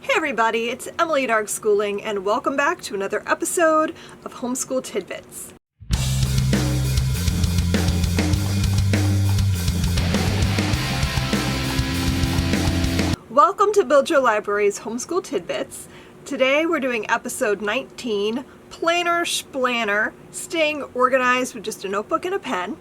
Hey everybody, it's Emily at Arg Schooling, and welcome back to another episode of Homeschool Tidbits. Welcome to Build Your Library's Homeschool Tidbits. Today we're doing episode 19, Planner Splanner, Staying Organized with Just a Notebook and a Pen.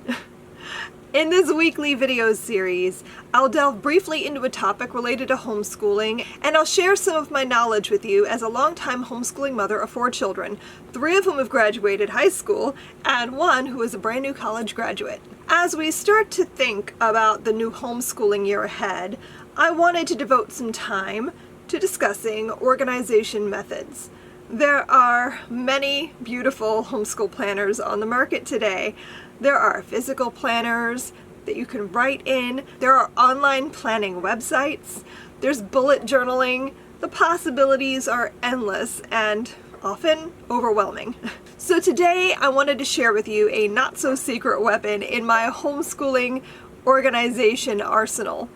In this weekly video series, I'll delve briefly into a topic related to homeschooling, and I'll share some of my knowledge with you as a longtime homeschooling mother of 4 children, 3 of whom have graduated high school, and 1 who is a brand new college graduate. As we start to think about the new homeschooling year ahead, I wanted to devote some time to discussing organization methods. There are many beautiful homeschool planners on the market today. There are physical planners that you can write in. There are online planning websites. There's bullet journaling. The possibilities are endless and often overwhelming. So today I wanted to share with you a not-so-secret weapon in my homeschooling organization arsenal.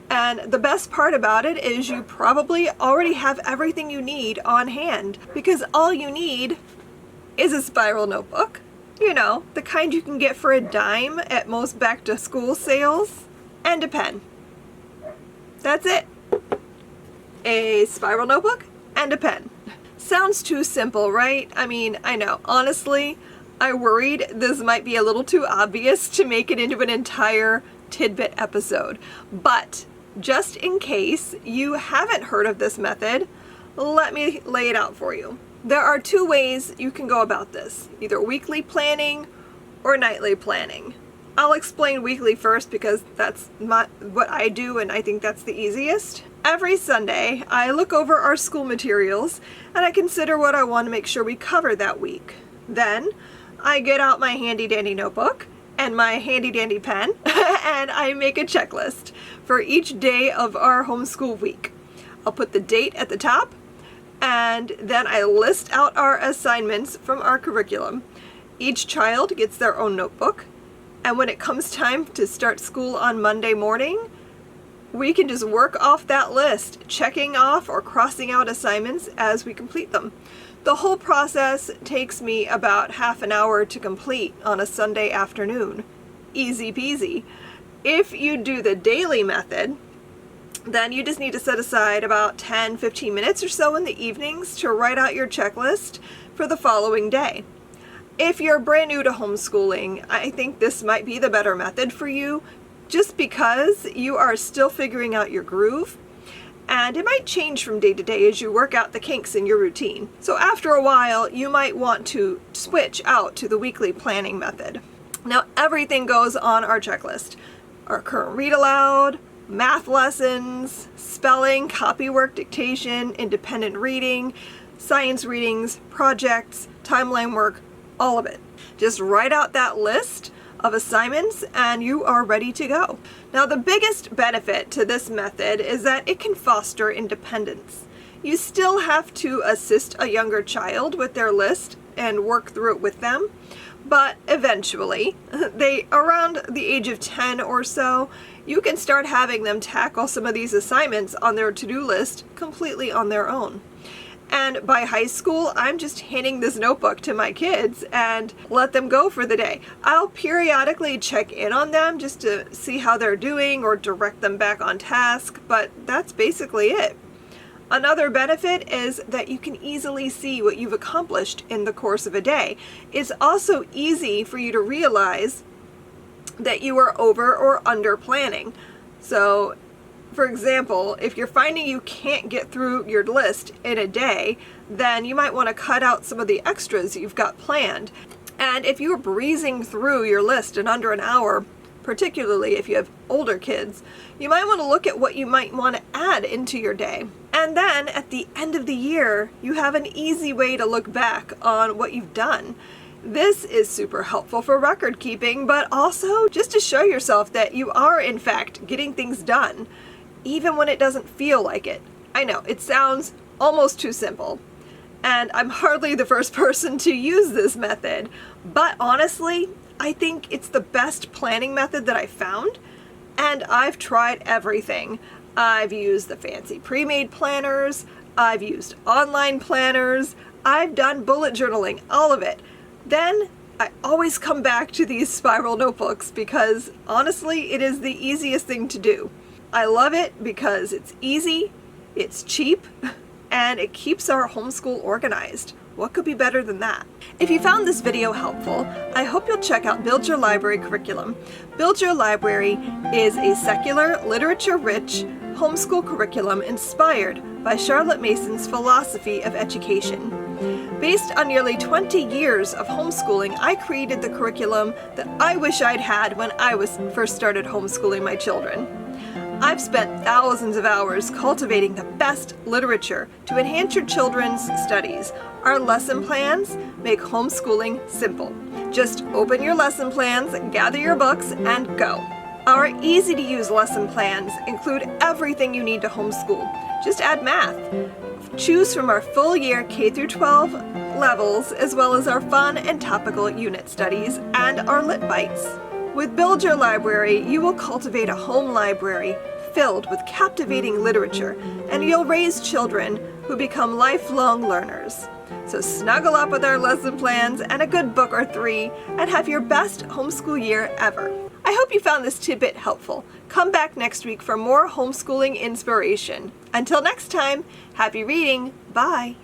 And the best part about it is you probably already have everything you need on hand, because all you need is a spiral notebook. You know, the kind you can get for a dime at most back-to-school sales, and a pen. That's it. A spiral notebook and a pen. Sounds too simple, right? I mean, I know. Honestly, I worried this might be a little too obvious to make it into an entire tidbit episode. But just in case you haven't heard of this method, let me lay it out for you. There are 2 ways you can go about this, either weekly planning or nightly planning. I'll explain weekly first because that's what I do, and I think that's the easiest. Every Sunday, I look over our school materials and I consider what I want to make sure we cover that week. Then I get out my handy dandy notebook and my handy dandy pen and I make a checklist for each day of our homeschool week. I'll put the date at the top, and then I list out our assignments from our curriculum. Each child gets their own notebook, and when it comes time to start school on Monday morning, we can just work off that list, checking off or crossing out assignments as we complete them. The whole process takes me about half an hour to complete on a Sunday afternoon. Easy peasy. If you do the daily method, then you just need to set aside about 10-15 minutes or so in the evenings to write out your checklist for the following day. If you're brand new to homeschooling, I think this might be the better method for you, just because you are still figuring out your groove, and it might change from day to day as you work out the kinks in your routine. So after a while, you might want to switch out to the weekly planning method. Now, everything goes on our checklist. Our current read aloud, math lessons, spelling, copywork, dictation, independent reading, science readings, projects, timeline work, all of it. Just write out that list of assignments and you are ready to go. Now, the biggest benefit to this method is that it can foster independence. You still have to assist a younger child with their list and work through it with them, but eventually, around the age of 10 or so, you can start having them tackle some of these assignments on their to-do list completely on their own. And by high school, I'm just handing this notebook to my kids and let them go for the day. I'll periodically check in on them just to see how they're doing or direct them back on task, but that's basically it. Another benefit is that you can easily see what you've accomplished in the course of a day. It's also easy for you to realize that you are over or under planning. So, for example, if you're finding you can't get through your list in a day, then you might want to cut out some of the extras you've got planned. And if you're breezing through your list in under an hour, particularly if you have older kids, you might want to look at what you might want to add into your day. And then at the end of the year, you have an easy way to look back on what you've done. This is super helpful for record keeping, but also just to show yourself that you are in fact getting things done, even when it doesn't feel like it. I know, it sounds almost too simple, and I'm hardly the first person to use this method, but honestly, I think it's the best planning method that I found, and I've tried everything. I've used the fancy pre-made planners, I've used online planners, I've done bullet journaling, all of it. Then I always come back to these spiral notebooks because honestly, it is the easiest thing to do. I love it because it's easy, it's cheap, and it keeps our homeschool organized. What could be better than that? If you found this video helpful, I hope you'll check out Build Your Library curriculum. Build Your Library is a secular, literature-rich homeschool curriculum inspired by Charlotte Mason's philosophy of education. Based on nearly 20 years of homeschooling, I created the curriculum that I wish I'd had when I first started homeschooling my children. I've spent thousands of hours cultivating the best literature to enhance your children's studies. Our lesson plans make homeschooling simple. Just open your lesson plans, gather your books, and go. Our easy-to-use lesson plans include everything you need to homeschool. Just add math. Choose from our full year K through 12 levels, as well as our fun and topical unit studies and our Lit Bites. With Build Your Library, you will cultivate a home library filled with captivating literature, and you'll raise children who become lifelong learners. So snuggle up with our lesson plans and a good book or 3, and have your best homeschool year ever. I hope you found this tidbit helpful. Come back next week for more homeschooling inspiration. Until next time, happy reading. Bye.